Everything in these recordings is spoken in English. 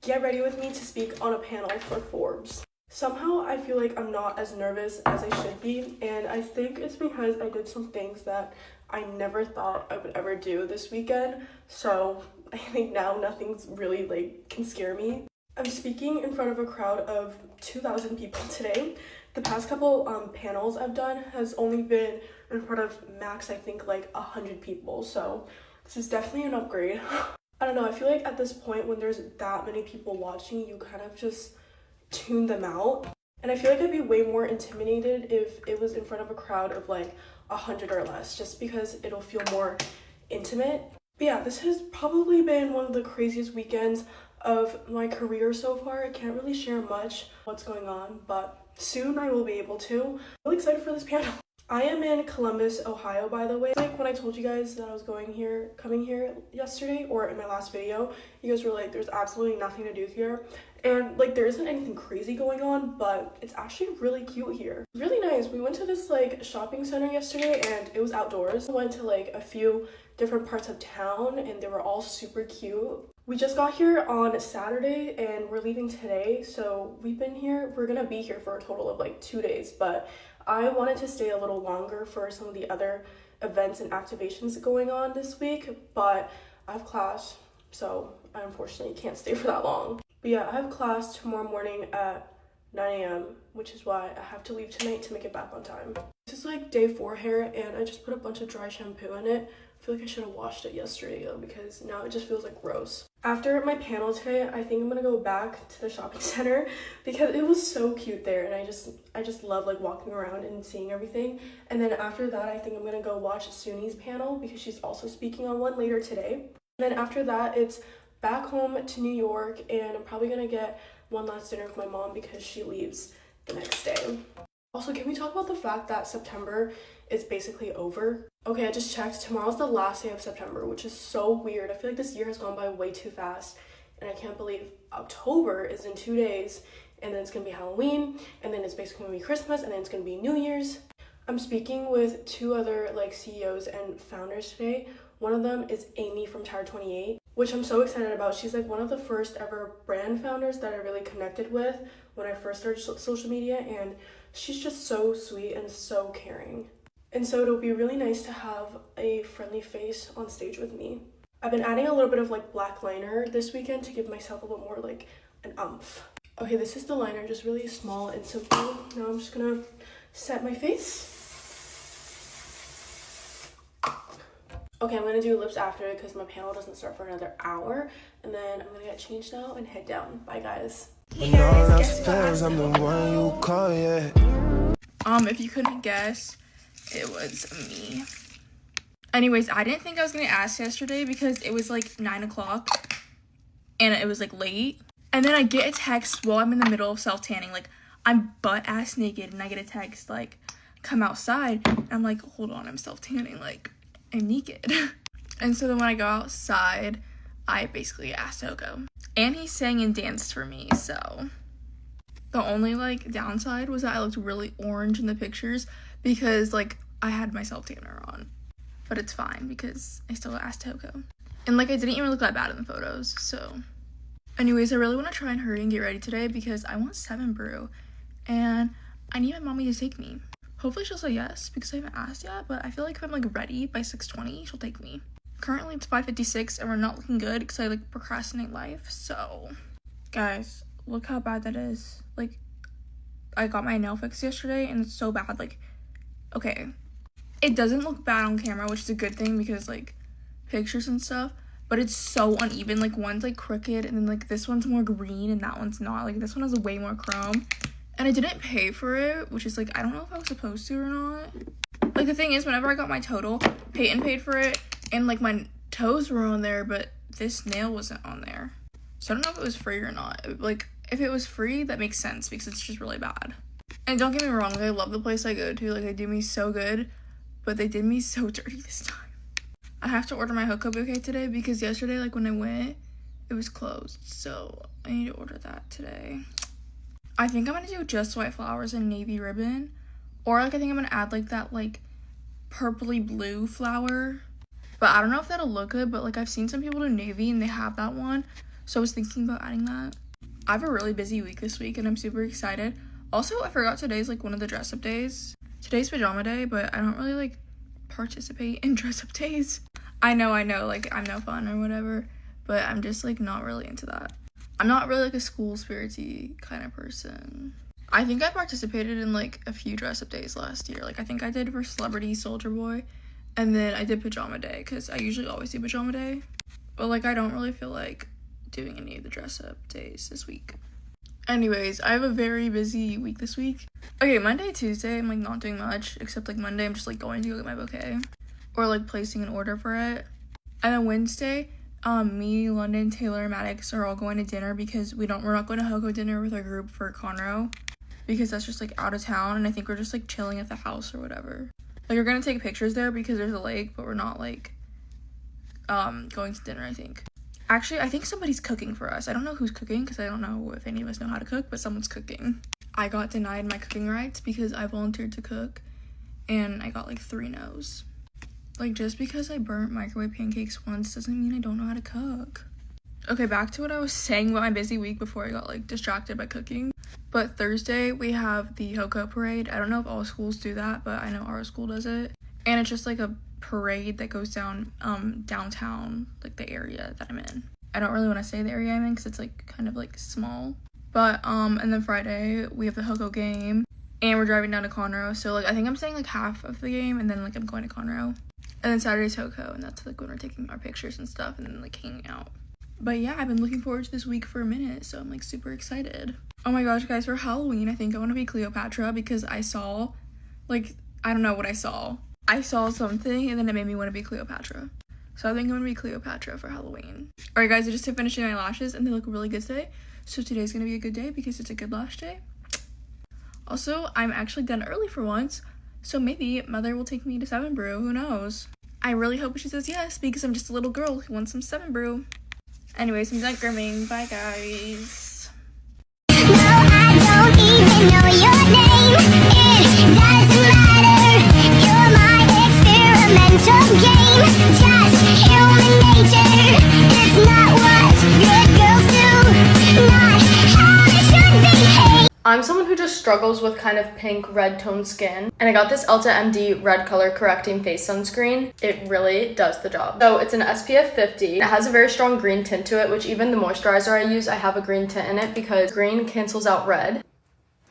Get ready with me to speak on a panel for Forbes. Somehow I feel like I'm not as nervous as I should be, and I think it's because I did some things that I never thought I would ever do this weekend, so I think now nothing's really can scare me. I'm speaking in front of a crowd of 2,000 people today. The past couple panels I've done has only been in front of max I think like 100 people, so this is definitely an upgrade. I don't know, I feel like at this point when there's that many people watching, you kind of just tune them out. And I feel like I'd be way more intimidated if it was in front of a crowd of like 100 or less, just because it'll feel more intimate. But yeah, this has probably been one of the craziest weekends of my career so far. I can't really share much what's going on, but soon I will be able to. I'm really excited for this panel. I am in Columbus, Ohio, by the way. Like when I told you guys that I was coming here yesterday, or in my last video, you guys were like, there's absolutely nothing to do here. And like there isn't anything crazy going on, but it's actually really cute here. Really nice. We went to this like shopping center yesterday and it was outdoors. I went to like a few different parts of town and they were all super cute. We just got here on Saturday and we're leaving today, so we're gonna be here for a total of like 2 days, but I wanted to stay a little longer for some of the other events and activations going on this week, but I have class, so I unfortunately can't stay for that long. But yeah, I have class tomorrow morning at 9 a.m., which is why I have to leave tonight to make it back on time. This is like day 4 hair, and I just put a bunch of dry shampoo in it. I feel like I should have washed it yesterday though, because now it just feels like gross. After my panel today, I think I'm gonna go back to the shopping center because it was so cute there, and I just love like walking around and seeing everything. And then after that, I think I'm gonna go watch Suni's panel because she's also speaking on one later today. And then after that, it's back home to New York, and I'm probably gonna get one last dinner with my mom because she leaves the next day. Also, can we talk about the fact that September is basically over? Okay, I just checked. Tomorrow's the last day of September, which is so weird. I feel like this year has gone by way too fast, and I can't believe October is in 2 days, and then it's gonna be Halloween, and then it's basically gonna be Christmas, and then it's gonna be New Year's. I'm speaking with 2 other like CEOs and founders today. One of them is Amy from Tower 28, which I'm so excited about. She's like one of the first ever brand founders that I really connected with when I first started social media, and she's just so sweet and so caring. And so it'll be really nice to have a friendly face on stage with me. I've been adding a little bit of like black liner this weekend to give myself a little more like an oomph. Okay, this is the liner, just really small and simple. Now I'm just gonna set my face. Okay, I'm gonna do lips after because my panel doesn't start for another hour, and then I'm gonna get changed now and head down. Bye guys. Hey guys, guess what? I'm the one you call, yeah. If you couldn't guess, it was me. Anyways, I didn't think I was gonna ask yesterday because it was like 9 o'clock and it was like late. And then I get a text while I'm in the middle of self-tanning, like I'm butt-ass naked, and I get a text like, come outside. And I'm like, hold on, I'm self-tanning, like I'm naked. And so then when I go outside, I basically asked Toko. And he sang and danced for me, so. The only like downside was that I looked really orange in the pictures because like I had my self-tanner on. But it's fine because I still asked Toko. And like I didn't even look that bad in the photos, so. Anyways, I really want to try and hurry and get ready today because I want 7 brew. And I need my mommy to take me. Hopefully she'll say yes because I haven't asked yet, but I feel like if I'm like ready by 6:20, she'll take me. Currently it's 5:56 and we're not looking good because I like procrastinate life, so. Guys, look how bad that is. Like, I got my nail fixed yesterday and it's so bad. Like, okay, it doesn't look bad on camera, which is a good thing because like pictures and stuff, but it's so uneven. Like one's like crooked and then like this one's more green and that one's not. Like this one has way more chrome, and I didn't pay for it, which is like, I don't know if I was supposed to or not. Like the thing is, whenever I got my total, Peyton paid for it and like my toes were on there, but this nail wasn't on there. So I don't know if it was free or not. Like if it was free, that makes sense because it's just really bad. And don't get me wrong, like, I love the place I go to. Like they do me so good, but they did me so dirty this time. I have to order my hookup bouquet today because yesterday, like when I went, it was closed. So I need to order that today. I think I'm gonna do just white flowers and navy ribbon, or like I think I'm gonna add like that like purpley blue flower, but I don't know if that'll look good. But like I've seen some people do navy and they have that one, So I was thinking about adding that. I have a really busy week this week and I'm super excited. Also, I forgot today's like one of the dress up days. Today's pajama day, but I don't really like participate in dress up days. I know, like I'm no fun or whatever, but I'm just like not really into that. I'm not really like a school spirity kind of person. I think I participated in like a few dress up days last year. Like I think I did for Celebrity Soldier Boy, and then I did pajama day because I usually always do pajama day. But like I don't really feel like doing any of the dress up days this week. Anyways, I have a very busy week this week. Okay, Monday, Tuesday, I'm like not doing much, except like Monday I'm just like going to go get my bouquet or like placing an order for it. And then Wednesday, me, London, Taylor, and Maddox are all going to dinner because we're not going to Hoko dinner with our group for Conroe because that's just like out of town, and I think we're just like chilling at the house or whatever. Like we're gonna take pictures there because there's a lake, but we're not like going to dinner, I think. Actually, I think somebody's cooking for us. I don't know who's cooking because I don't know if any of us know how to cook, but someone's cooking. I got denied my cooking rights because I volunteered to cook and I got like 3 no's. Like just because I burnt microwave pancakes once doesn't mean I don't know how to cook. Okay, back to what I was saying about my busy week before I got like distracted by cooking. But Thursday we have the Hoko parade. I don't know if all schools do that, but I know our school does it. And it's just like a parade that goes down downtown, like the area that I'm in. I don't really want to say the area I'm in because it's like kind of like small. But and then Friday we have the Hoko game and we're driving down to Conroe. So like I think I'm staying like half of the game and then like I'm going to Conroe. And then Saturday's Hoko, and that's like when we're taking our pictures and stuff and then like hanging out. But yeah, I've been looking forward to this week for a minute, so I'm like super excited. Oh my gosh, guys, for Halloween I think I want to be Cleopatra because I saw like, I don't know what I saw. I saw something and then it made me want to be Cleopatra. So I think I'm going to be Cleopatra for Halloween. Alright guys, I just finished my lashes and they look really good today. So today's going to be a good day because it's a good lash day. Also, I'm actually done early for once. So maybe Mother will take me to 7 Brew, who knows? I really hope she says yes because I'm just a little girl who wants some 7 Brew. Anyways, I'm done grooming. Bye guys. No, I don't even know your name. It doesn't matter. You're my experimental game. Just human nature. It's not what good girls do. Not how it should behave. I'm someone who just struggles with kind of pink red tone skin, and I got this Ulta MD red color correcting face sunscreen. It really does the job. So it's an SPF 50. It has a very strong green tint to it, which even the moisturizer I use, I have a green tint in it because green cancels out red.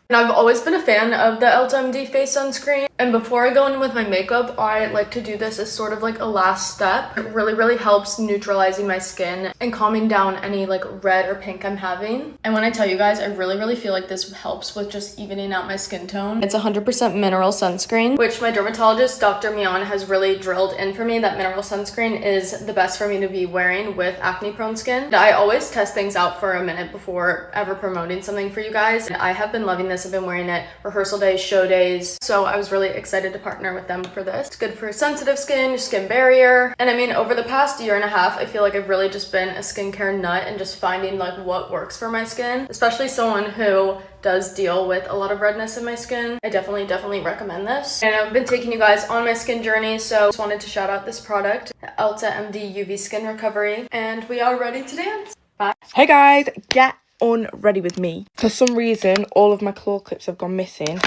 And I've always been a fan of the Ulta MD face sunscreen, and before I go in with my makeup, I like to do this as sort of like a last step. It really helps neutralizing my skin and calming down any like red or pink I'm having. And when I tell you guys, I really feel like this helps with just evening out my skin tone. It's 100% mineral sunscreen, which my dermatologist, Dr. Mian, has really drilled in for me that mineral sunscreen is the best for me to be wearing with acne prone skin. I always test things out for a minute before ever promoting something for you guys. And I have been loving this. I've been wearing it rehearsal days, show days, so I was really excited to partner with them for this. It's good for sensitive skin, your skin barrier, and I mean over the past year and a half I feel like I've really just been a skincare nut and just finding like what works for my skin, especially someone who does deal with a lot of redness in my skin. I definitely recommend this, and I've been taking you guys on my skin journey, so just wanted to shout out this product, Ulta MD UV Skin Recovery, and we are ready to dance. Bye. Hey guys, get on ready with me. For some reason all of my claw clips have gone missing,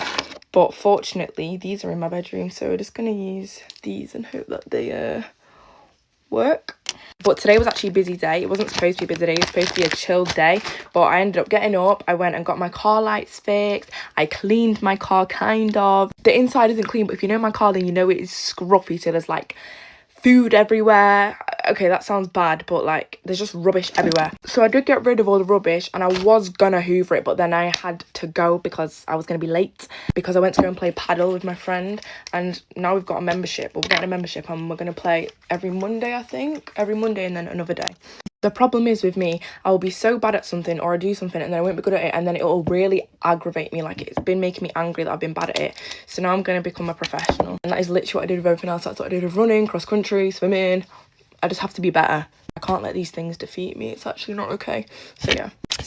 but fortunately these are in my bedroom, so we're just gonna use these and hope that they work. But today was actually a busy day. It wasn't supposed to be a busy day, it was supposed to be a chill day, but I ended up getting up, I went and got my car lights fixed, I cleaned my car kind of. The inside isn't clean, but if you know my car then you know it is scruffy, so there's like food everywhere. Okay, that sounds bad, but like there's just rubbish everywhere. So I did get rid of all the rubbish and I was gonna hoover it, but then I had to go because I was gonna be late because I went to go and play paddle with my friend, and now we've got a membership, but we're getting a membership and we're gonna play every Monday, I think. Every Monday and then another day. The problem is with me, I will be so bad at something or I do something and then I won't be good at it, and then it will really aggravate me. Like it's been making me angry that I've been bad at it. So now I'm going to become a professional. And that is literally what I did with everything else. That's what I did with running, cross country, swimming. I just have to be better. I can't let these things defeat me. It's actually not okay. So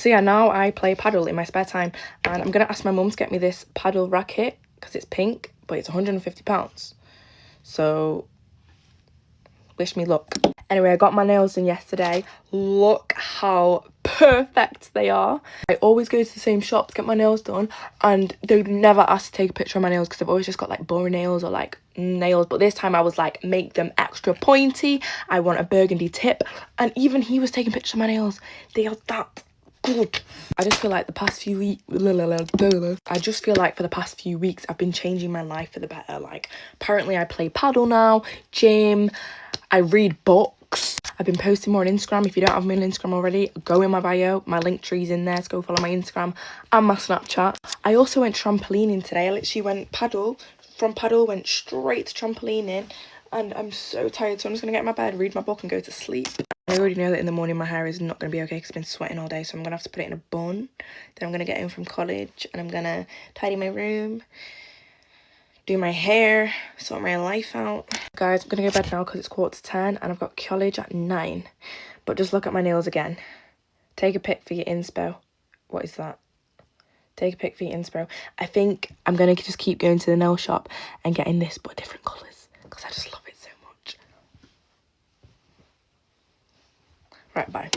yeah, now I play paddle in my spare time, and I'm going to ask my mum to get me this paddle racket because it's pink, but it's £150. So Wish me luck. Anyway, I got my nails done yesterday. Look how perfect they are. I always go to the same shop to get my nails done, and they never ask to take a picture of my nails because I've always just got like boring nails or like nails. But this time I was like, make them extra pointy. I want a burgundy tip. And even he was taking pictures of my nails. They are that good. I just feel like the past few weeks, for the past few weeks I've been changing my life for the better. Like, apparently I play paddle now, gym, I read books. I've been posting more on Instagram. If you don't have me on Instagram already, go in my bio. My link tree's in there, so go follow my Instagram and my Snapchat. I also went trampolining today. I literally went from paddle went straight to trampolining, and I'm so tired, so I'm just gonna get in my bed, read my book and go to sleep. I already know that in the morning my hair is not going to be okay because I've been sweating all day, so I'm going to have to put it in a bun. Then I'm going to get home from college and I'm going to tidy my room, do my hair, sort my life out. Guys, I'm going to go to bed now because it's 9:45 and I've got college at 9. But just look at my nails again. Take a pic for your inspo. What is that? Take a pic for your inspo. I think I'm going to just keep going to the nail shop and getting this but different colours because I just love it so much. Right, bye.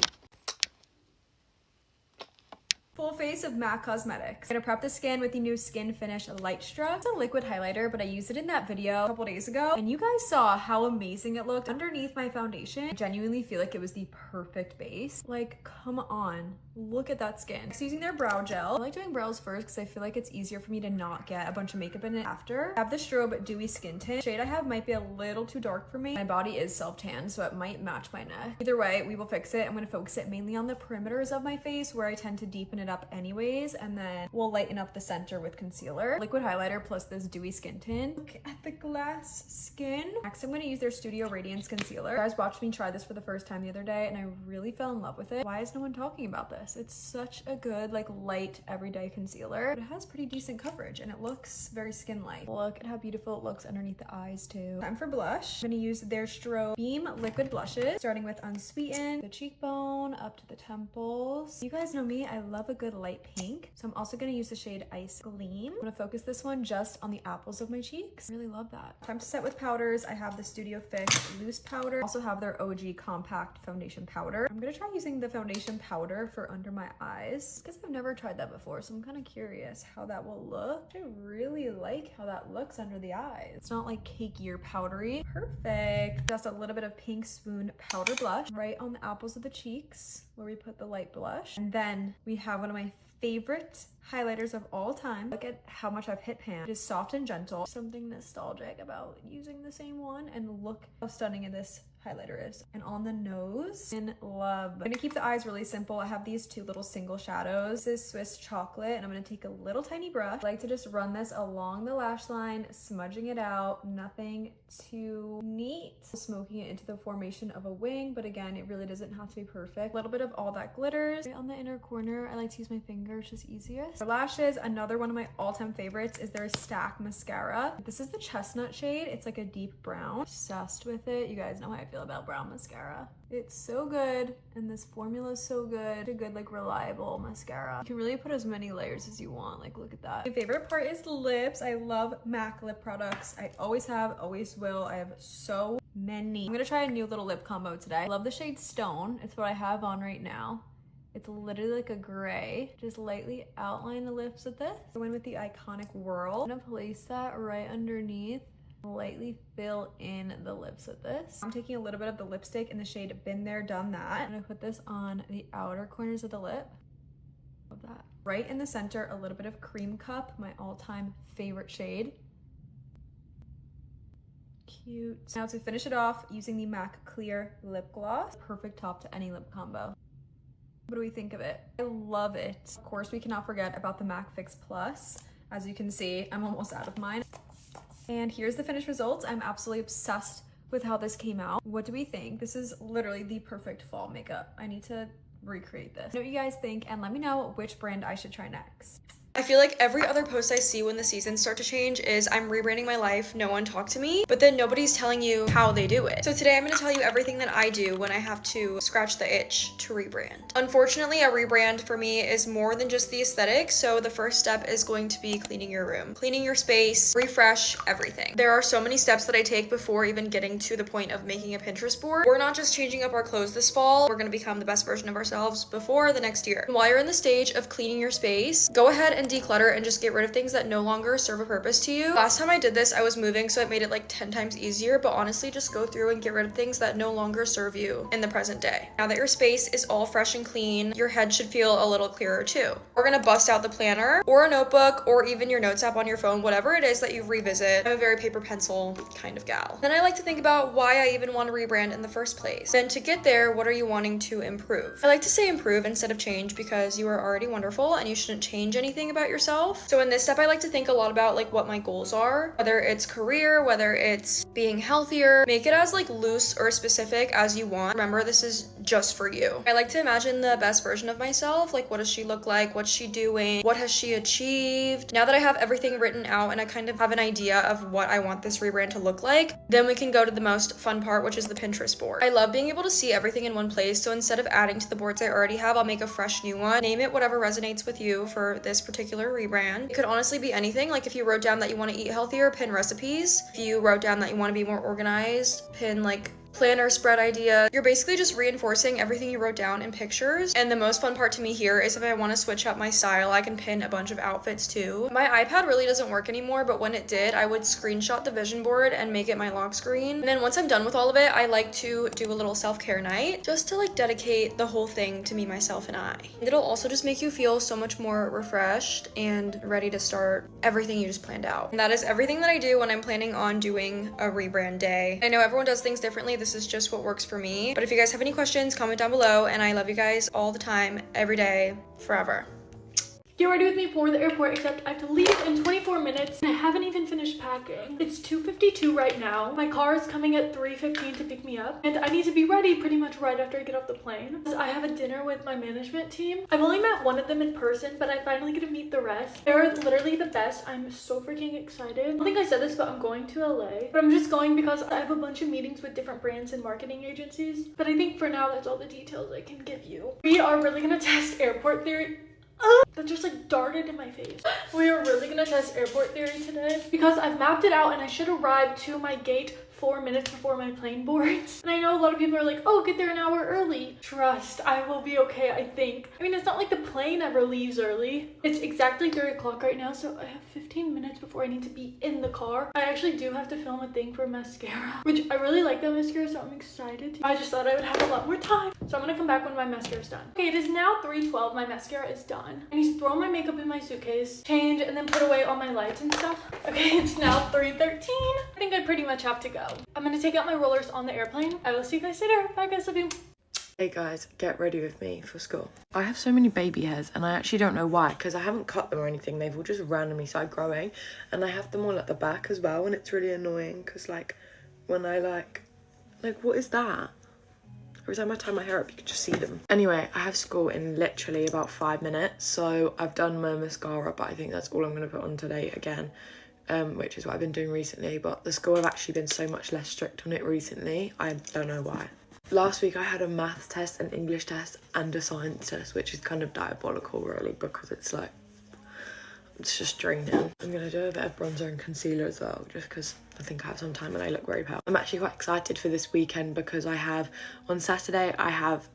Full face of MAC Cosmetics. I'm gonna prep the skin with the new Skin Finish Light Struck. It's a liquid highlighter, but I used it in that video a couple days ago, and you guys saw how amazing it looked underneath my foundation. I genuinely feel like it was the perfect base. Like, come on, look at that skin. It's using their brow gel. I like doing brows first because I feel like it's easier for me to not get a bunch of makeup in it after. I have the Strobe Dewy Skin Tint. The shade I have might be a little too dark for me. My body is self-tan, so it might match my neck. Either way, we will fix it. I'm gonna focus it mainly on the perimeters of my face where I tend to deepen it up anyways, and then we'll lighten up the center with concealer. Liquid highlighter plus this dewy skin tint. Look at the glass skin. Next, I'm gonna use their Studio Radiance concealer. You guys watched me try this for the first time the other day, and I really fell in love with it. Why is no one talking about this? It's such a good, like, light everyday concealer. It has pretty decent coverage, and it looks very skin-like. Look at how beautiful it looks underneath the eyes, too. Time for blush. I'm gonna use their Strobe Beam Liquid Blushes, starting with Unsweetened, the cheekbone, up to the temples. You guys know me, I love a good light pink, so I'm also going to use the shade Ice Gleam. I'm going to focus this one just on the apples of my cheeks. I really love that. Time to set with powders. I have the Studio Fix Loose Powder. I also have their OG Compact Foundation Powder. I'm going to try using the foundation powder for under my eyes because I've never tried that before, so I'm kind of curious how that will look. I really like how that looks under the eyes. It's not like cakey or powdery. Perfect. Just a little bit of Pink Spoon Powder Blush right on the apples of the cheeks where we put the light blush. And then we have one of my favorite highlighters of all time. Look at how much I've hit pan. It is soft and gentle. Something nostalgic about using the same one, and look how stunning this highlighter is. And on the nose, in love. I'm gonna keep the eyes really simple. I have these two little single shadows. This is Swiss Chocolate, and I'm gonna take a little tiny brush. I like to just run this along the lash line, smudging it out. Nothing too neat. Smoking it into the formation of a wing, but again, it really doesn't have to be perfect. A little bit of all that glitters right on the inner corner. I like to use my finger, it's just easiest. For lashes, another one of my all-time favorites is their Stack Mascara. This is the chestnut shade. It's like a deep brown. Obsessed with it. You guys know how I feel about brown mascara. It's so good, and this formula is so good. A good, like, reliable mascara. You can really put as many layers as you want. Like, look at that. My favorite part is lips. I love MAC lip products. I always have, always will. I have so many. I'm gonna try a new little lip combo today. I love the shade Stone. It's what I have on right now. It's literally like a gray. Just lightly outline the lips with this. I went with the Iconic Whirl. I'm gonna place that right underneath. Lightly fill in the lips with this. I'm taking a little bit of the lipstick in the shade Been There, Done That. I'm gonna put this on the outer corners of the lip. Love that. Right in the center, a little bit of Cream Cup, my all-time favorite shade. Cute. Now to finish it off, using the MAC Clear Lip Gloss. Perfect top to any lip combo. What do we think of it? I love it. Of course, we cannot forget about the MAC Fix Plus. As you can see, I'm almost out of mine. And here's the finished results. I'm absolutely obsessed with how this came out. What do we think? This is literally the perfect fall makeup. I need to recreate this. Know what you guys think, and let me know which brand I should try next. I feel like every other post I see when the seasons start to change is I'm rebranding my life, no one talk to me, but then nobody's telling you how they do it. So today I'm going to tell you everything that I do when I have to scratch the itch to rebrand. Unfortunately, a rebrand for me is more than just the aesthetic, so the first step is going to be cleaning your room, cleaning your space, refresh everything. There are so many steps that I take before even getting to the point of making a Pinterest board. We're not just changing up our clothes this fall, we're going to become the best version of ourselves before the next year. While you're in the stage of cleaning your space, go ahead and declutter and just get rid of things that no longer serve a purpose to you. Last time I did this, I was moving, so it made it like 10 times easier, but honestly, just go through and get rid of things that no longer serve you in the present day. Now that your space is all fresh and clean, your head should feel a little clearer too. We're gonna bust out the planner or a notebook or even your notes app on your phone, whatever it is that you revisit. I'm a very paper pencil kind of gal. Then I like to think about why I even want to rebrand in the first place. Then to get there, what are you wanting to improve? I like to say improve instead of change because you are already wonderful and you shouldn't change anything about yourself. So in this step, I like to think a lot about like what my goals are, whether it's career, whether it's being healthier. Make it as like loose or specific as you want. Remember, this is just for you. I like to imagine the best version of myself. Like, what does she look like? What's she doing? What has she achieved? Now that I have everything written out and I kind of have an idea of what I want this rebrand to look like, then we can go to the most fun part, which is the Pinterest board. I love being able to see everything in one place. So instead of adding to the boards I already have, I'll make a fresh new one. Name it whatever resonates with you for this particular rebrand. It could honestly be anything. Like if you wrote down that you want to eat healthier, pin recipes. If you wrote down that you want to be more organized, pin like planner spread idea. You're basically just reinforcing everything you wrote down in pictures. And the most fun part to me here is if I want to switch up my style, I can pin a bunch of outfits too. My iPad really doesn't work anymore, but when it did, I would screenshot the vision board and make it my lock screen. And then once I'm done with all of it, I like to do a little self-care night just to like dedicate the whole thing to me, myself, and I. It'll also just make you feel so much more refreshed and ready to start everything you just planned out. And that is everything that I do when I'm planning on doing a rebrand day. I know everyone does things differently. This is just what works for me. But if you guys have any questions, comment down below, and I love you guys all the time, every day, forever. Get ready with me for the airport, except I have to leave in 24 minutes and I haven't even finished packing. It's 2:52 right now. My car is coming at 3:15 to pick me up and I need to be ready pretty much right after I get off the plane. I have a dinner with my management team. I've only met one of them in person, but I finally get to meet the rest. They're literally the best. I'm so freaking excited. I don't think I said this, but I'm going to LA. But I'm just going because I have a bunch of meetings with different brands and marketing agencies. But I think for now, that's all the details I can give you. We are really gonna test airport theory. That just like darted in my face. We are really gonna test airport theory today because I've mapped it out and I should arrive to my gate 4 minutes before my plane boards. And I know a lot of people are like, oh, get there an hour early. Trust, I will be okay, I think. I mean, it's not like the plane ever leaves early. It's exactly 3 o'clock right now, so I have 15 minutes before I need to be in the car. I actually do have to film a thing for mascara, which I really like that mascara, so I'm excited. I just thought I would have a lot more time. So I'm gonna come back when my mascara is done. Okay, it is now 3:12, my mascara is done. I need to throw my makeup in my suitcase, change, and then put away all my lights and stuff. Okay, it's now 3:13. I think I pretty much have to go. I'm gonna take out my rollers on the airplane. I will see you guys later. Bye guys, love you. Hey guys, get ready with me for school. I have so many baby hairs and I actually don't know why, because I haven't cut them or anything. They've all just randomly started growing and I have them all at the back as well, and it's really annoying because like when I like what is that? Every time I tie my hair up you can just see them. Anyway, I have school in literally about 5 minutes, so I've done my mascara, but I think that's all I'm gonna put on today again. Which is what I've been doing recently, but the school have actually been so much less strict on it recently. I don't know why. Last week I had a maths test, an English test, and a science test, which is kind of diabolical really, because it's like, it's just draining. I'm gonna do a bit of bronzer and concealer as well, just because I think I have some time and I look very pale. I'm actually quite excited for this weekend because I have, on Saturday, I have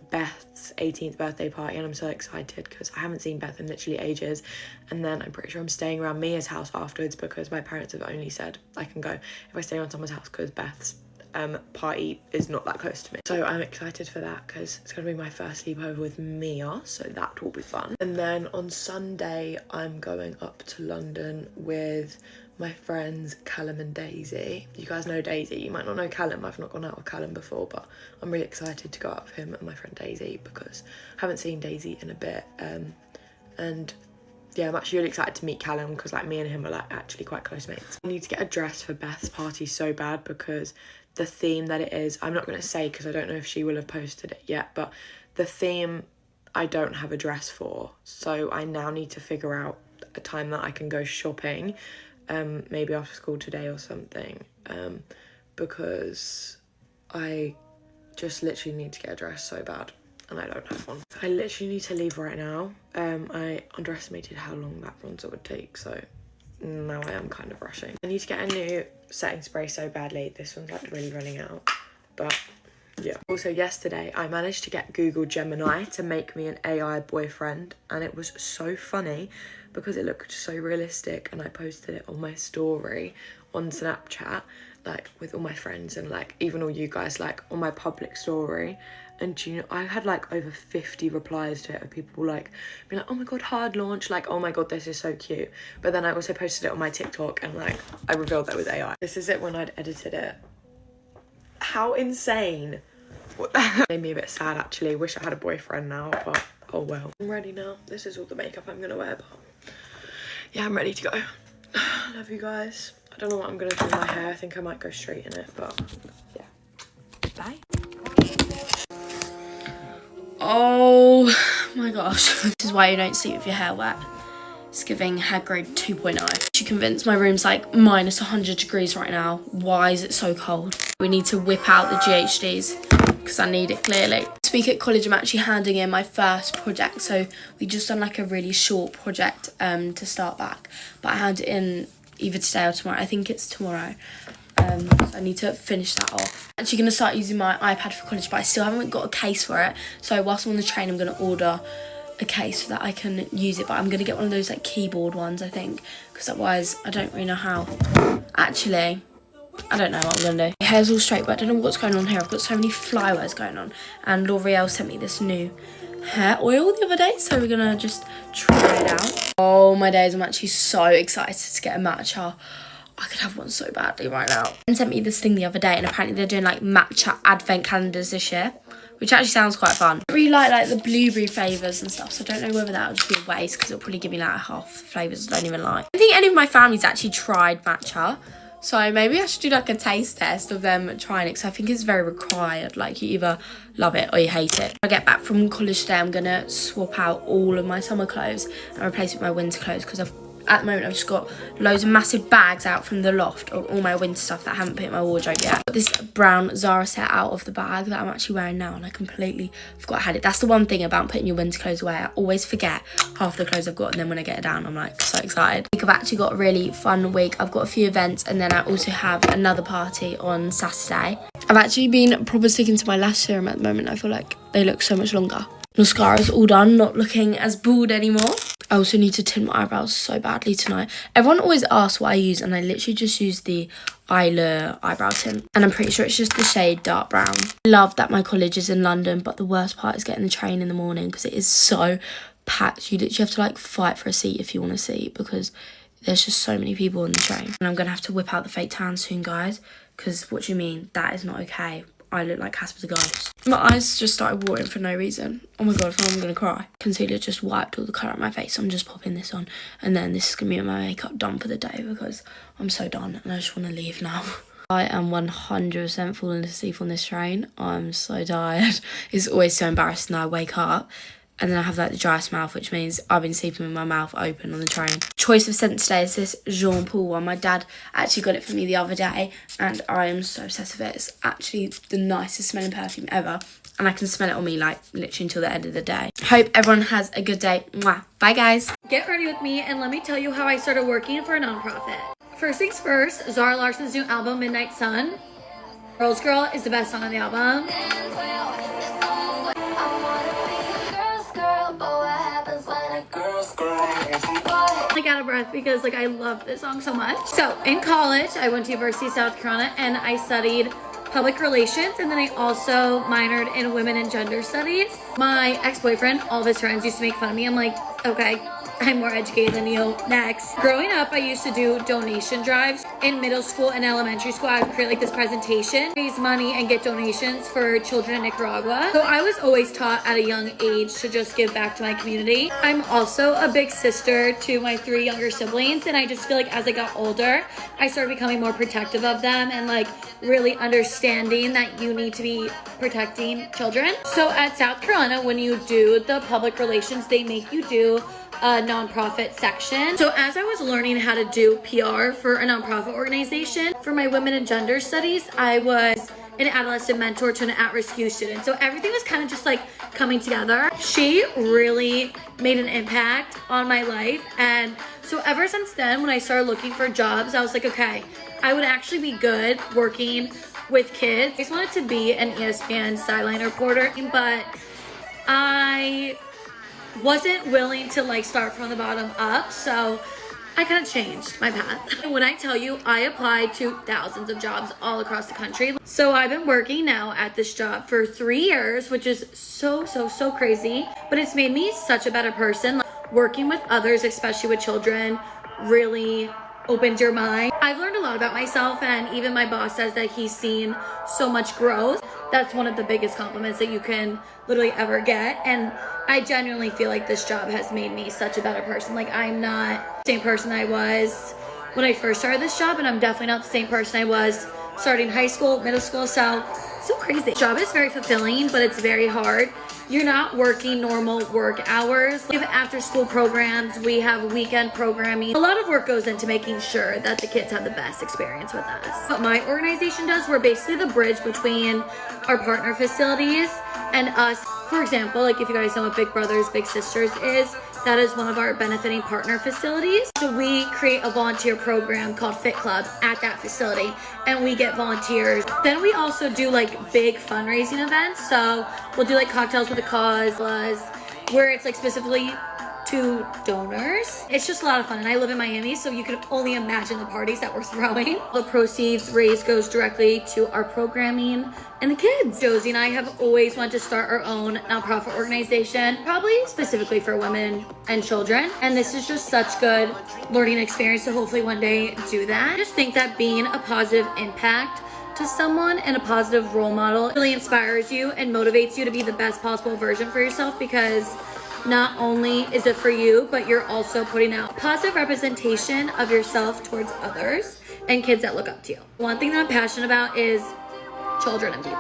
Beth's 18th birthday party, and I'm so excited because I haven't seen Beth in literally ages. And then I'm pretty sure I'm staying around Mia's house afterwards because my parents have only said I can go if I stay on someone's house because Beth's party is not that close to me. So I'm excited for that because it's gonna be my first sleepover with Mia, so that will be fun. And then on Sunday I'm going up to London with my friends Callum and Daisy. You guys know Daisy, you might not know Callum. I've not gone out with Callum before, but I'm really excited to go out with him and my friend Daisy because I haven't seen Daisy in a bit. And yeah, I'm actually really excited to meet Callum because like me and him are like actually quite close mates. I need to get a dress for Beth's party so bad because the theme that it is, I'm not going to say because I don't know if she will have posted it yet, but the theme I don't have a dress for. So I now need to figure out a time that I can go shopping, maybe after school today or something, because I just literally need to get a dress so bad and I don't have one. I literally need to leave right now. I underestimated how long that bronzer would take, so now I am kind of rushing. I need to get a new setting spray so badly. This one's like really running out, but yeah. Also yesterday I managed to get Google Gemini to make me an AI boyfriend, and it was so funny because it looked so realistic, and I posted it on my story on Snapchat, like with all my friends and like even all you guys, like on my public story. And you know, I had like over 50 replies to it of people like being like, oh my god, hard launch, like oh my god, this is so cute. But then I also posted it on my TikTok and like I revealed that it was AI. This is it when I'd edited it. How insane. What the hell? Made me a bit sad actually. Wish I had a boyfriend now, but oh well. I'm ready now. This is all the makeup I'm gonna wear, but yeah, I'm ready to go. Love you guys. I don't know what I'm gonna do with my hair. I think I might go straighten it, but yeah. Bye. Oh my gosh. This is why you don't sleep with your hair wet. It's giving hair grade 2.0. She convinced my room's like minus 100 degrees right now. Why is it so cold? We need to whip out the GHDs because I need it clearly. This week at college I'm actually handing in my first project. So we just done like a really short project to start back. But I hand it in either today or tomorrow. I think it's tomorrow. So I need to finish that off. I'm actually going to start using my iPad for college, but I still haven't got a case for it. So whilst I'm on the train, I'm going to order a case so that I can use it. But I'm going to get one of those like keyboard ones, I think, because otherwise I don't really know how. Actually, I don't know what I'm going to do. My hair's all straight, but I don't know what's going on here. I've got so many flyaways going on. And L'Oreal sent me this new hair oil the other day, so we're going to just try it out. Oh my days, I'm actually so excited to get a matcha. I could have one so badly right now. And sent me this thing the other day, and apparently they're doing like matcha advent calendars this year, which actually sounds quite fun. I really like the blueberry flavours and stuff, so I don't know whether that would just be a waste because it'll probably give me like half the flavours I don't even like. I don't think any of my family's actually tried matcha, so maybe I should do like a taste test of them trying it, because I think it's very required. Like you either love it or you hate it. When I get back from college today, I'm gonna swap out all of my summer clothes and replace it with my winter clothes, because at the moment I've just got loads of massive bags out from the loft of all my winter stuff that I haven't put in my wardrobe yet. Got this brown Zara set out of the bag that I'm actually wearing now, and I completely forgot I had it. That's the one thing about putting your winter clothes away. I always forget half the clothes I've got, and then when I get it down I'm like so excited. I've actually got a really fun week. I've got a few events, and then I also have another party on Saturday. I've actually been proper sticking to my lash serum at the moment. I feel like they look so much longer. Mascara's all done, not looking as bald anymore. I also need to tint my eyebrows so badly tonight. Everyone always asks what I use, and I literally just use the Eyelure eyebrow tint, and I'm pretty sure it's just the shade dark brown. I love that my college is in London, but the worst part is getting the train in the morning because it is so packed. You literally have to like fight for a seat if you want a seat, because there's just so many people on the train. And I'm gonna have to whip out the fake tan soon, guys, because what do you mean? That is not okay. I look like Casper the Ghost. My eyes just started watering for no reason. Oh my god, I feel like I'm gonna cry. Concealer just wiped all the colour out of my face, so I'm just popping this on, and then this is gonna be my makeup done for the day because I'm so done and I just want to leave now. I am 100% falling asleep on this train. I'm so tired. It's always so embarrassing that I wake up and then I have like the driest mouth, which means I've been sleeping with my mouth open on the train. Choice of scent today is this Jean Paul one. My dad actually got it for me the other day, and I am so obsessed with it. It's actually the nicest smelling perfume ever, and I can smell it on me like literally until the end of the day. Hope everyone has a good day. Mwah. Bye guys. Get ready with me and let me tell you how I started working for a nonprofit. First things first, Zara Larson's new album, Midnight Sun. Girls Girl is the best song on the album. I got out of breath because like I love this song so much. So in college, I went to University of South Carolina and I studied public relations, and then I also minored in women and gender studies. My ex-boyfriend, all of his friends used to make fun of me. I'm like, okay, I'm more educated than you. Next. Growing up, I used to do donation drives. In middle school and elementary school, I would create like this presentation, raise money and get donations for children in Nicaragua. So I was always taught at a young age to just give back to my community. I'm also a big sister to my 3 younger siblings, and I just feel like as I got older, I started becoming more protective of them and like really understanding that you need to be protecting children. So at South Carolina, when you do the public relations, they make you do a nonprofit section. So as I was learning how to do PR for a nonprofit organization, for my women and gender studies, I was an adolescent mentor to an at-risk youth student. So everything was kind of just like coming together. She really made an impact on my life. And so ever since then, when I started looking for jobs, I was like, okay, I would actually be good working with kids. I just wanted to be an ESPN sideline reporter, but I wasn't willing to like start from the bottom up, so I kind of changed my path. When I tell you, I applied to thousands of jobs all across the country. So I've been working now at this job for 3 years, which is so crazy, but it's made me such a better person. Working with others, especially with children, really opens your mind. I've learned a lot about myself, and even my boss says that he's seen so much growth. That's one of the biggest compliments that you can literally ever get, and I genuinely feel like this job has made me such a better person. Like, I'm not the same person I was when I first started this job, and I'm definitely not the same person I was starting high school, middle school, so crazy. The job is very fulfilling, but it's very hard. You're not working normal work hours. We have after school programs, we have weekend programming. A lot of work goes into making sure that the kids have the best experience with us. What my organization does, we're basically the bridge between our partner facilities and us. For example, like if you guys know what Big Brothers Big Sisters is, that is one of our benefiting partner facilities. So we create a volunteer program called Fit Club at that facility, and we get volunteers. Then we also do like big fundraising events. So we'll do like cocktails with a cause, where it's like specifically to donors. It's just a lot of fun, and I live in Miami, so you can only imagine the parties that we're throwing. The proceeds raised goes directly to our programming and the kids. Josie and I have always wanted to start our own nonprofit organization, probably specifically for women and children, and this is just such good learning experience to hopefully one day do that. I just think that being a positive impact to someone and a positive role model really inspires you and motivates you to be the best possible version for yourself, because not only is it for you, but you're also putting out positive representation of yourself towards others and kids that look up to you. One thing that I'm passionate about is children and people.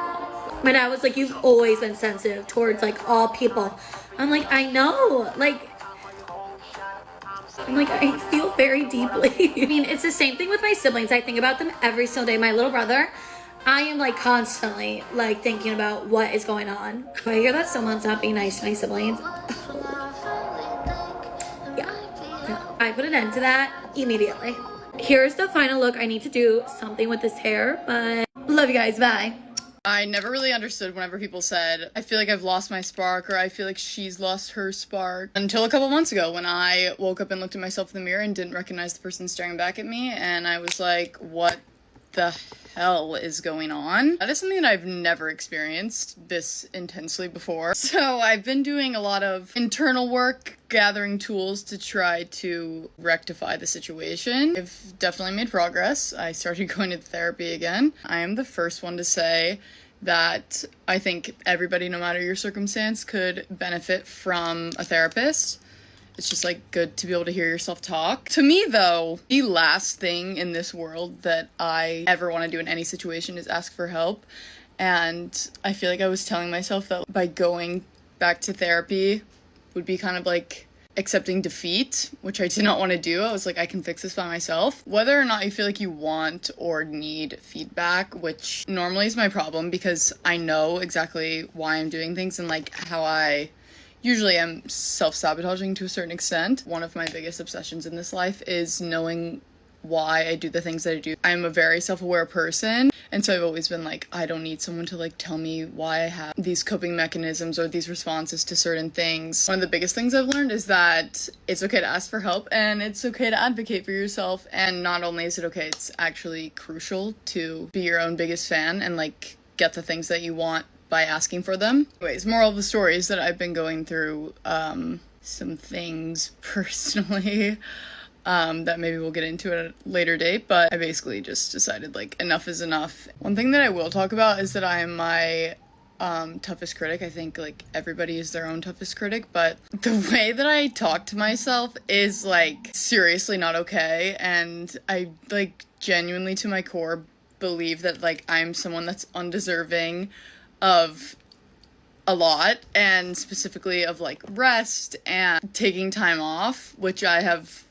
My dad was like, you've always been sensitive towards like all people. I'm like, I know, I feel very deeply. I mean, it's the same thing with my siblings. I think about them every single day. My little brother, I am like constantly like thinking about what is going on. If I hear that someone's not being nice to my siblings, I put an end to that immediately. Here's the final look. I need to do something with this hair, but love you guys. Bye. I never really understood whenever people said, I feel like I've lost my spark, or I feel like she's lost her spark. Until a couple months ago when I woke up and looked at myself in the mirror and didn't recognize the person staring back at me, and I was like, what the hell is going on? That is something that I've never experienced this intensely before. So I've been doing a lot of internal work, gathering tools to try to rectify the situation. I've definitely made progress. I started going to therapy again. I am the first one to say that I think everybody, no matter your circumstance, could benefit from a therapist. It's just like good to be able to hear yourself talk. To me though, the last thing in this world that I ever want to do in any situation is ask for help. And I feel like I was telling myself that by going back to therapy would be kind of like accepting defeat, which I did not want to do. I was like, I can fix this by myself. Whether or not you feel like you want or need feedback, which normally is my problem because I know exactly why I'm doing things and like how I usually I'm self-sabotaging to a certain extent. One of my biggest obsessions in this life is knowing why I do the things that I do. I'm a very self-aware person, and so I've always been like, I don't need someone to like tell me why I have these coping mechanisms or these responses to certain things. One of the biggest things I've learned is that it's okay to ask for help and it's okay to advocate for yourself, and not only is it okay, it's actually crucial to be your own biggest fan and like get the things that you want by asking for them. Anyways, moral of the story is that I've been going through some things personally that maybe we'll get into at a later date, but I basically just decided like enough is enough. One thing that I will talk about is that I am my toughest critic. I think like everybody is their own toughest critic, but the way that I talk to myself is like seriously not okay, and I like genuinely to my core believe that like I'm someone that's undeserving of a lot, and specifically of like rest and taking time off, which I have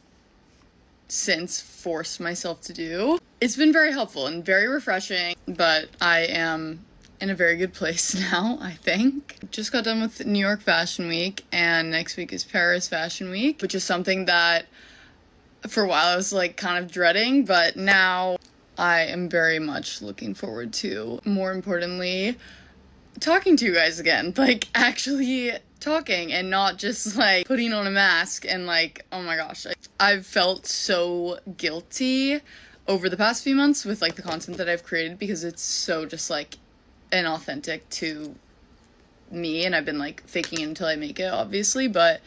since forced myself to do. It's been very helpful and very refreshing, but I am in a very good place now, I think. Just got done with New York Fashion Week, and next week is Paris Fashion Week, which is something that for a while I was like kind of dreading, but now I am very much looking forward to, more importantly, talking to you guys again, like actually talking and not just like putting on a mask and like, oh my gosh, I've felt so guilty over the past few months with like the content that I've created because it's so just like inauthentic to me, and I've been like faking it until I make it, obviously, but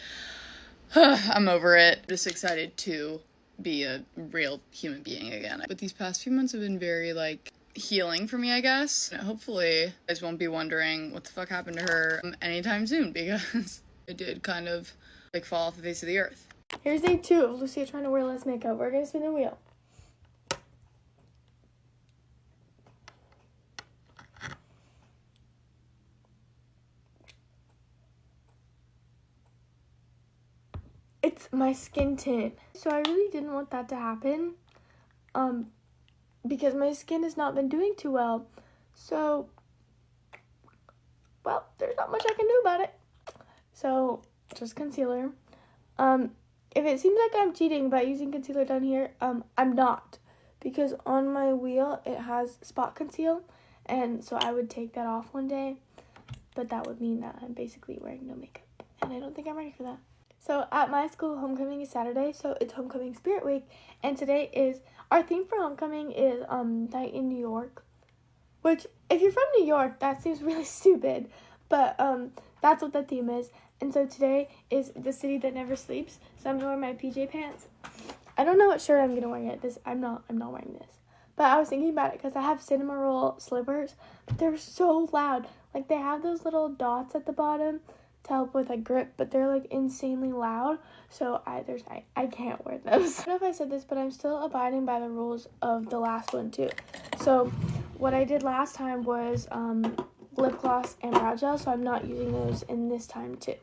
I'm over it. Just excited to be a real human being again. But these past few months have been very like healing for me, I guess. Hopefully you guys won't be wondering what the fuck happened to her anytime soon, because I did kind of like fall off the face of the earth. Here's day 2 of Lucia trying to wear less makeup. We're gonna spin the wheel. It's my skin tint. So I really didn't want that to happen. Because my skin has not been doing too well. So, well, there's not much I can do about it. So, just concealer. If it seems like I'm cheating by using concealer down here, I'm not. Because on my wheel, it has spot conceal. And so I would take that off one day. But that would mean that I'm basically wearing no makeup. And I don't think I'm ready for that. So at my school, homecoming is Saturday, so it's homecoming spirit week, and today is, our theme for homecoming is Night in New York, which, if you're from New York, that seems really stupid, but that's what the theme is. And so today is the city that never sleeps, so I'm gonna wear my PJ pants. I don't know what shirt I'm gonna wear yet. I'm not wearing this, but I was thinking about it because I have cinnamon roll slippers, but they're so loud. Like, they have those little dots at the bottom to help with like grip, but they're like insanely loud, so I can't wear those. I don't know if I said this, but I'm still abiding by the rules of the last one too. So what I did last time was lip gloss and brow gel, so I'm not using those in this time too.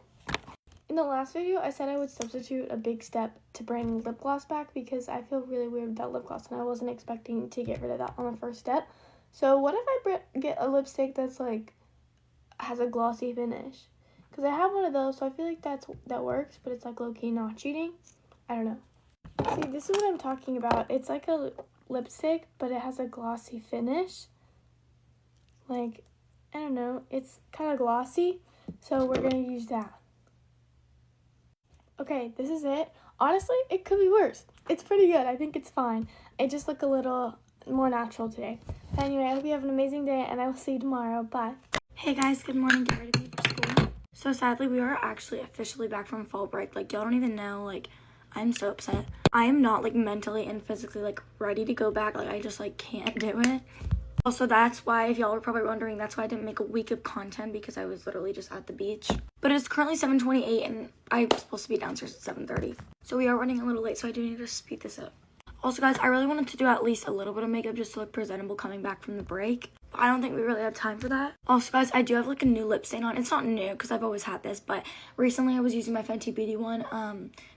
In the last video, I said I would substitute a big step to bring lip gloss back because I feel really weird without lip gloss, and I wasn't expecting to get rid of that on the first step. So what if I get a lipstick that's like has a glossy finish? Because I have one of those, so I feel like that works, but it's like low-key not cheating. I don't know. See, this is what I'm talking about. It's like a lipstick, but it has a glossy finish. Like, I don't know. It's kind of glossy, so we're going to use that. Okay, this is it. Honestly, it could be worse. It's pretty good. I think it's fine. I just look a little more natural today. But anyway, I hope you have an amazing day, and I will see you tomorrow. Bye. Hey guys, good morning. Get ready for school. So sadly, we are actually officially back from fall break. Like, y'all don't even know, like, I'm so upset. I am not, like, mentally and physically, like, ready to go back. Like, I just, like, can't do it. Also, that's why, if y'all were probably wondering, that's why I didn't make a week of content, because I was literally just at the beach. But it's currently 7:28, and I'm supposed to be downstairs at 7:30. So we are running a little late, so I do need to speed this up. Also, guys, I really wanted to do at least a little bit of makeup just to look presentable coming back from the break. But I don't think we really have time for that. Also, guys, I do have, like, a new lip stain on. It's not new, because I've always had this, but recently I was using my Fenty Beauty one,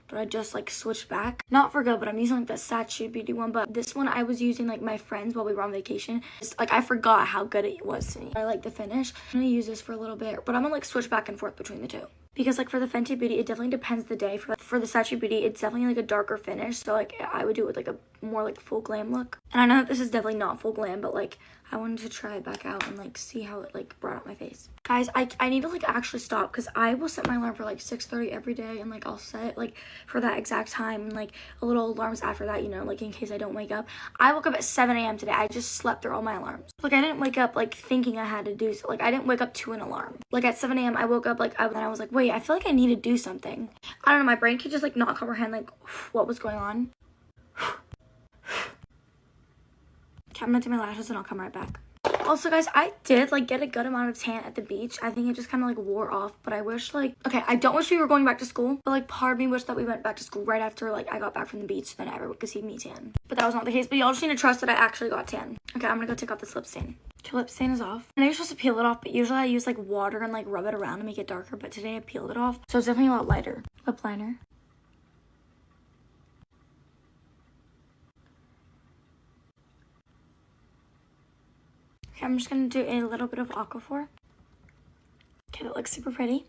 but I just, like, switched back. Not for good, but I'm using, like, the Sachi Beauty one, but this one I was using, like, my friends while we were on vacation. Just, like, I forgot how good it was to me. I like the finish. I'm gonna use this for a little bit, but I'm gonna, like, switch back and forth between the two. Because, like, for the Fenty Beauty, it definitely depends the day. For the Sachi Beauty, it's definitely, like, a darker finish. So, like, I would do it with, like, a more, like, full glam look. And I know that this is definitely not full glam, but, like, I wanted to try it back out and, like, see how it, like, brought out my face. Guys, I need to like actually stop because I will set my alarm for like 6:30 every day, and like I'll set it like for that exact time, and like a little alarms after that, you know, like in case I don't wake up. I woke up at 7 a.m. today. I just slept through all my alarms. Like I didn't wake up like thinking I had to do so. Like I didn't wake up to an alarm. Like at 7 a.m. I woke up like then I was like, wait, I feel like I need to do something. I don't know, my brain could just like not comprehend like what was going on. Okay, I'm gonna do my lashes and I'll come right back. Also, guys, I did like get a good amount of tan at the beach. I think it just kind of like wore off, but I wish like, okay, I don't wish we were going back to school, but like part of me wished that we went back to school right after like I got back from the beach, so then everyone could see me tan. But that was not the case, but y'all just need to trust that I actually got tan. Okay, I'm gonna go take off this lip stain. Okay, lip stain is off. I know you're supposed to peel it off, but usually I use like water and like rub it around to make it darker, but today I peeled it off, so it's definitely a lot lighter. Lip liner. Okay, I'm just gonna do a little bit of Aquaphor. Okay, that looks super pretty.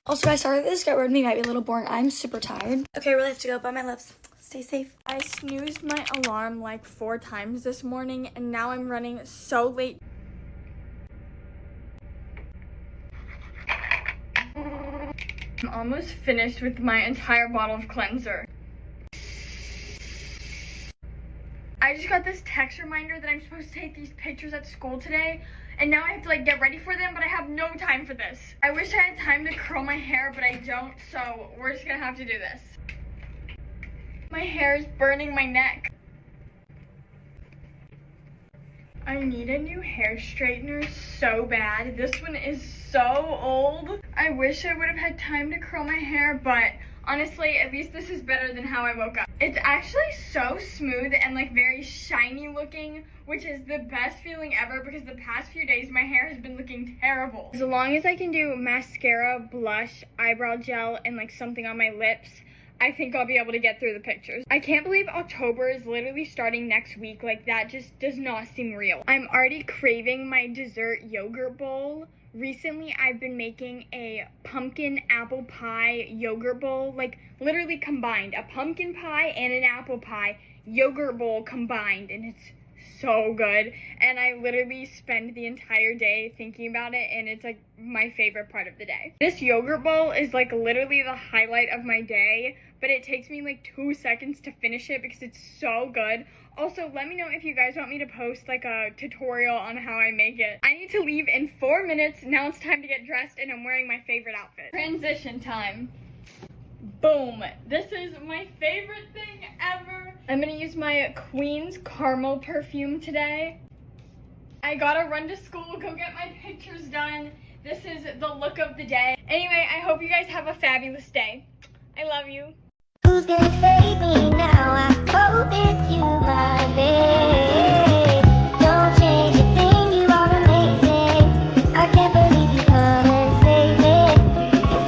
Also, guys, sorry that this GRWM might be a little boring. I'm super tired. Okay, I really have to go. Bye, my lips. Stay safe. I snoozed my alarm like 4 times this morning, and now I'm running so late. I'm almost finished with my entire bottle of cleanser. I just got this text reminder that I'm supposed to take these pictures at school today, and now I have to like get ready for them, but I have no time for this. I wish I had time to curl my hair, but I don't, so we're just gonna have to do this. My hair is burning my neck. I need a new hair straightener so bad. This one is so old. I wish I would have had time to curl my hair, but honestly, at least this is better than how I woke up. It's actually so smooth and like very shiny looking, which is the best feeling ever because the past few days my hair has been looking terrible. As long as I can do mascara, blush, eyebrow gel, and like something on my lips, I think I'll be able to get through the pictures. I can't believe October is literally starting next week. Like that just does not seem real. I'm already craving my dessert yogurt bowl. Recently, I've been making a pumpkin apple pie yogurt bowl, like literally combined. A pumpkin pie and an apple pie yogurt bowl combined, and it's so good. And I literally spend the entire day thinking about it, and it's like my favorite part of the day. This yogurt bowl is like literally the highlight of my day, but it takes me like 2 seconds to finish it because it's so good. Also, let me know if you guys want me to post like a tutorial on how I make it. I need to leave in 4 minutes. Now it's time to get dressed, and I'm wearing my favorite outfit. Transition time. Boom. This is my favorite thing ever. I'm gonna use my Queen's Caramel perfume today. I gotta run to school, go get my pictures done. This is the look of the day. Anyway, I hope you guys have a fabulous day. I love you. Who's gonna save me now? I hope it's you, my babe. Don't change a thing, you are amazing. I can't believe you come and save me.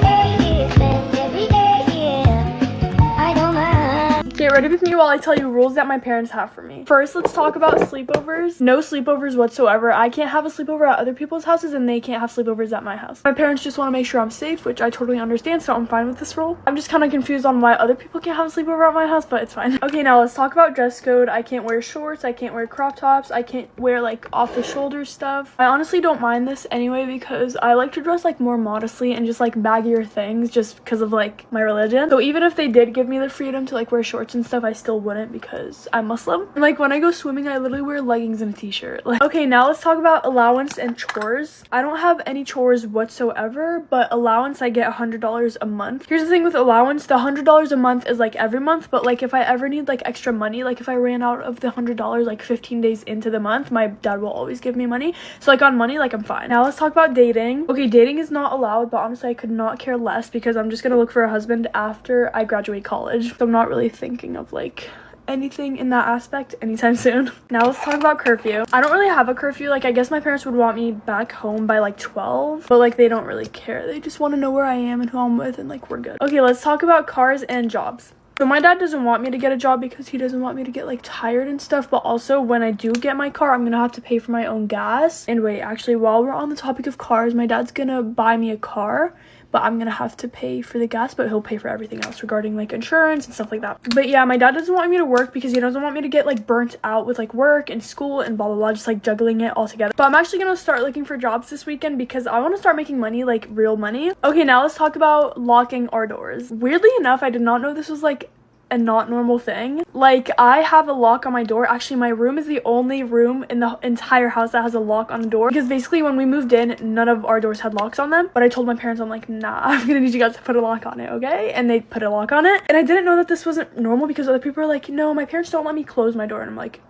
Every day, spend every day, yeah. I don't mind. Get ready with me while I tell you rules that my parents have for me. First, let's talk about sleepovers. No sleepovers whatsoever. I can't have a sleepover at other people's houses, and they can't have sleepovers at my house. My parents just want to make sure I'm safe, which I totally understand, so I'm fine with this rule. I'm just kind of confused on why other people can't have a sleepover at my house, but it's fine. Okay, now let's talk about dress code. I can't wear shorts, I can't wear crop tops, I can't wear like off the shoulder stuff. I honestly don't mind this anyway because I like to dress like more modestly and just like baggier things just because of like my religion. So even if they did give me the freedom to like wear shorts and stuff, I still wouldn't because I'm Muslim. And like when I go swimming, I literally wear leggings and a t-shirt. Like, okay, now let's talk about allowance and chores. I don't have any chores whatsoever, but allowance I get $100 a month. Here's the thing with allowance, the $100 a month is like every month, but like if I ever need like extra money, like if I ran out of the $100 like 15 days into the month, my dad will always give me money. So like on money, like I'm fine. Now let's talk about dating. Okay, dating is not allowed, but honestly I could not care less because I'm just gonna look for a husband after I graduate college. So I'm not really thinking of like anything in that aspect anytime soon. Now let's talk about curfew. I don't really have a curfew. Like I guess my parents would want me back home by like 12, but like they don't really care. They just want to know where I am and who I'm with, and like we're good. Okay, let's talk about cars and jobs. So my dad doesn't want me to get a job because he doesn't want me to get like tired and stuff, but also when I do get my car, I'm gonna have to pay for my own gas. And wait, actually, while we're on the topic of cars, my dad's gonna buy me a car, but I'm gonna have to pay for the gas, but he'll pay for everything else regarding like insurance and stuff like that. But yeah, my dad doesn't want me to work because he doesn't want me to get like burnt out with like work and school and blah blah blah, just like juggling it all together. But I'm actually gonna start looking for jobs this weekend because I want to start making money, like real money. Okay, now let's talk about locking our doors. Weirdly enough, I did not know this was like a not normal thing. Like, I have a lock on my door. Actually, my room is the only room in the entire house that has a lock on the door, because basically when we moved in, none of our doors had locks on them. But I told my parents, I'm like, nah, I'm gonna need you guys to put a lock on it, okay? And they put a lock on it. And I didn't know that this wasn't normal because other people are like, no, my parents don't let me close my door. And I'm like,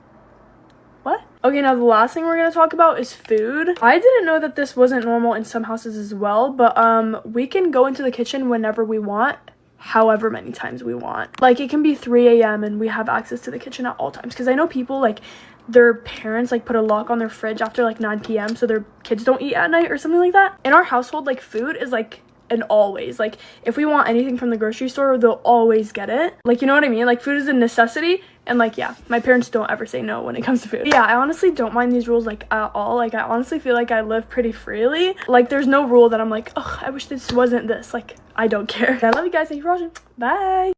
what? Okay, now the last thing we're gonna talk about is food. I didn't know that this wasn't normal in some houses as well, but we can go into the kitchen whenever we want, however many times we want. Like, it can be 3 a.m. and we have access to the kitchen at all times, because I know people, like, their parents like put a lock on their fridge after like 9 p.m. so their kids don't eat at night or something like that. In our household, like, food is like an always. Like, if we want anything from the grocery store, they'll always get it. Like, you know what I mean? Like, food is a necessity. And like, yeah, my parents don't ever say no when it comes to food. Yeah, I honestly don't mind these rules like at all. Like, I honestly feel like I live pretty freely. Like, there's no rule that I'm like, oh, I wish this wasn't this. Like, I don't care. I love you guys. Thank you for watching. Bye.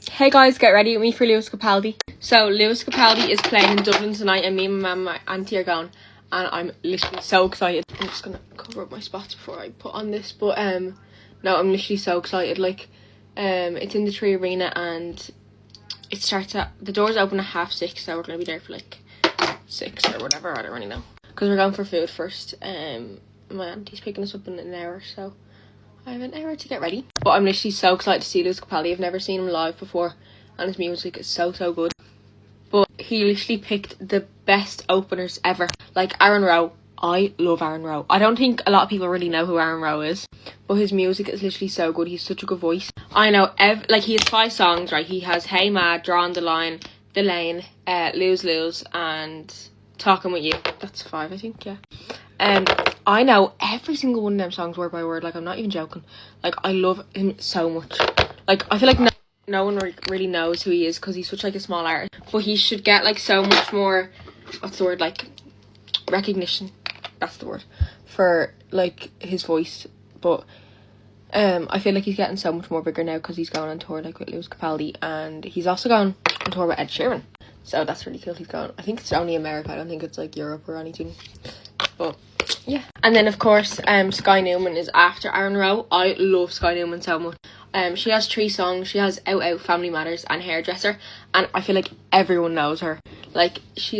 Hey guys, get ready with me for Lewis Capaldi. So Lewis Capaldi is playing in Dublin tonight, and me and my mum and my auntie are going, and I'm literally so excited. I'm just gonna cover up my spots before I put on this, but no, I'm literally so excited. Like, it's in the Tree Arena, and it starts at, the doors open at 6:30, so we're gonna be there for like 6 or whatever. I don't really know, because we're going for food first. My auntie's picking us up in an hour, so I have an hour to get ready. But I'm literally so excited to see Lewis Capaldi. I've never seen him live before, and his music is so good. But he literally picked the best openers ever. Like, Aaron Rowe. I love Aaron Rowe. I don't think a lot of people really know who Aaron Rowe is, but his music is literally so good. He's such a good voice. I know, like, he has 5 songs, right? He has Hey Mad, Draw on the Line, The Lane, Lose Lose, and Talking With You. That's 5, I think, yeah. I know every single one of them songs word by word. Like, I'm not even joking. Like, I love him so much. Like, I feel like no one really knows who he is because he's such like a small artist, but he should get like so much more, what's the word, like, recognition. That's the word for like his voice. But I feel like he's getting so much more bigger now because he's going on tour like with Lewis Capaldi, and he's also going on tour with Ed Sheeran, so that's really cool. He's going, I think it's only America, I don't think it's like Europe or anything, but yeah. And then of course Sky Newman is after Aaron Rowe. I love Sky Newman so much. She has 3 songs. She has Out Out, Family Matters, and Hairdresser, and I feel like everyone knows her. Like, she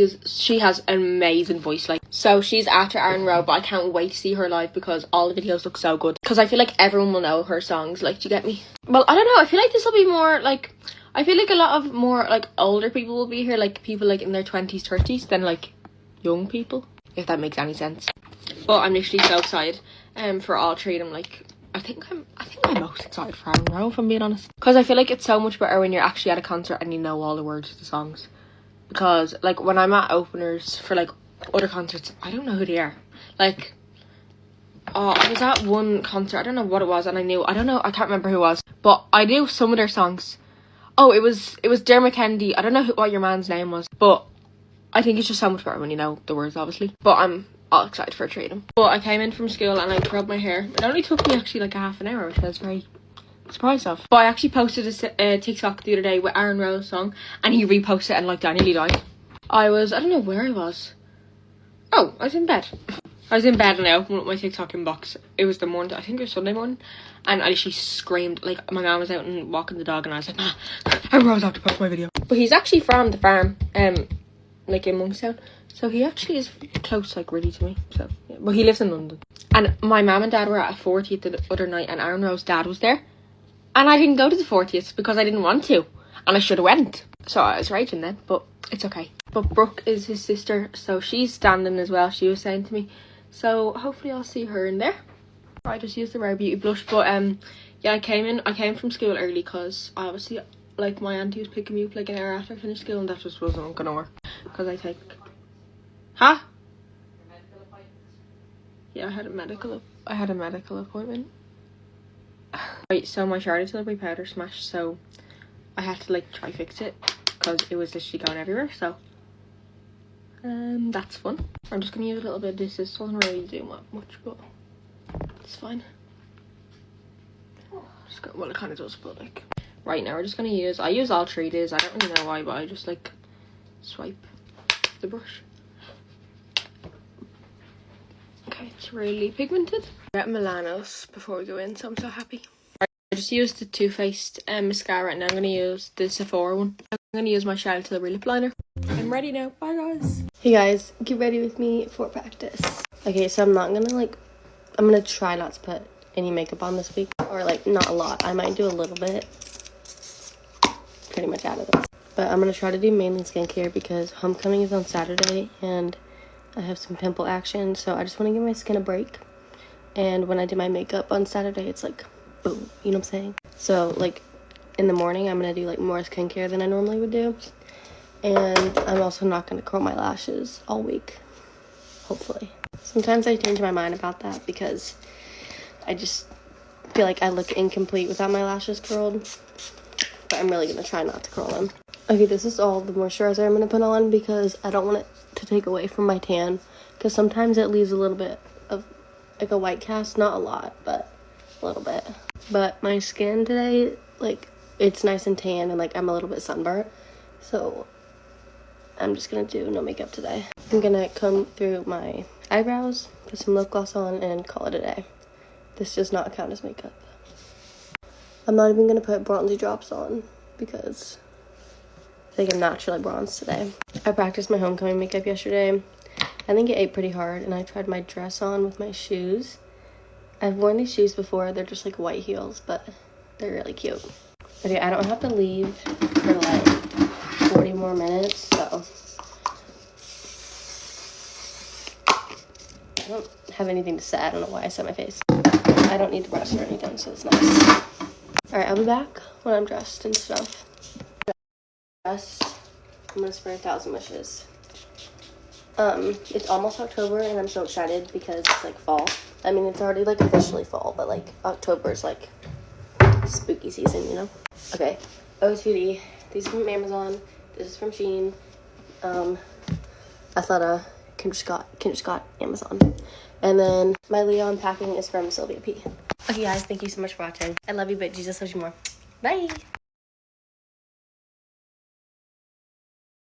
has an amazing voice. Like, so she's after Aaron Rowe, but I can't wait to see her live because all the videos look so good, because I feel like everyone will know her songs. Like, do you get me? Well, I don't know, I feel like this will be more like, I feel like a lot of more like older people will be here, like people like in their 20s 30s, than like young people, if that makes any sense. But I'm literally so excited for all 3 of them. Like, I think I'm most excited for Aaron Rowe, if I'm being honest, because I feel like it's so much better when you're actually at a concert and you know all the words to the songs. Because like when I'm at openers for like other concerts, I don't know who they are. Like, oh, I was at one concert, I don't know what it was, and I can't remember who it was, but I knew some of their songs. Oh, it was Dermot Kennedy. I don't know what your man's name was, but I think it's just so much better when you know the words, obviously. But I'm all excited for a trade. But I came in from school and I curled my hair. It only took me actually like a half an hour, which I was very surprised of. But I actually posted a TikTok the other day with Aaron Rowe's song, and he reposted it, and like, I nearly died. I don't know where I was. Oh, I was in bed. I was in bed and I opened up my TikTok inbox. It was the morning, I think it was Sunday morning, and I literally screamed. Like, my mum was out and walking the dog, and I was like, nah, Aaron Rowe's out to post my video. But he's actually from the farm, like in Monkstown. So he actually is close, like, really to me. So, yeah. But he lives in London. And my mum and dad were at a 40th the other night, and Aaron Rowe's dad was there. And I didn't go to the 40th because I didn't want to. And I should have went. So I was raging then, but it's okay. But Brooke is his sister, so she's standing as well, she was saying to me. So hopefully I'll see her in there. I just used the Rare Beauty blush. But yeah, I came from school early because obviously, like, my auntie was picking me up like an hour after I finished school, and that just wasn't gonna work. Because I take... Huh? Yeah, I had a medical appointment. Right, so my Charlotte Tilbury powder smashed, so I had to like try fix it because it was literally going everywhere. So that's fun. I'm just gonna use a little bit of this. This doesn't really do much, but it's fine. Well, it kind of does, but like right now we're just gonna use, I use all 3Ds. I don't really know why, but I just like swipe the brush. Okay, it's really pigmented. We're at Milanos before we go in, so I'm so happy. I just used the Too Faced mascara, and now I'm going to use the Sephora one. I'm going to use my Charlotte Tilbury lip liner. I'm ready now. Bye, guys. Hey, guys. Get ready with me for practice. Okay, so I'm going to try not to put any makeup on this week. Or, like, not a lot. I might do a little bit. Pretty much out of this. But I'm going to try to do mainly skincare because homecoming is on Saturday, and I have some pimple action, so I just want to give my skin a break. And when I do my makeup on Saturday, it's like, boom, you know what I'm saying? So, like, in the morning, I'm going to do, like, more skincare than I normally would do. And I'm also not going to curl my lashes all week, hopefully. Sometimes I change my mind about that because I just feel like I look incomplete without my lashes curled. But I'm really going to try not to curl them. Okay, this is all the moisturizer I'm going to put on because I don't want it to take away from my tan. Because sometimes it leaves a little bit of, like, a white cast. Not a lot, but a little bit. But my skin today, like, it's nice and tan and, like, I'm a little bit sunburnt. So I'm just going to do no makeup today. I'm going to comb through my eyebrows, put some lip gloss on, and call it a day. This does not count as makeup. I'm not even going to put bronzy drops on because I think I'm naturally bronzed today. I practiced my homecoming makeup yesterday. I think it ate pretty hard, and I tried my dress on with my shoes. I've worn these shoes before. They're just like white heels, but they're really cute. Okay, I don't have to leave for like 40 more minutes, so I don't have anything to say. I don't know why I set my face. I don't need to brush or anything, so it's nice. Alright, I'll be back when I'm dressed and stuff. I'm gonna spray 1,000 wishes. It's almost October and I'm so excited because it's like fall. I mean, it's already like officially fall, but like October is like spooky season, you know? Okay, OTD. These are from Amazon. This is from Shein. Athleta, Kinder Scott, Amazon. And then my Leon packing is from Sylvia P. Okay, guys, thank you so much for watching. I love you, but Jesus loves you more. Bye!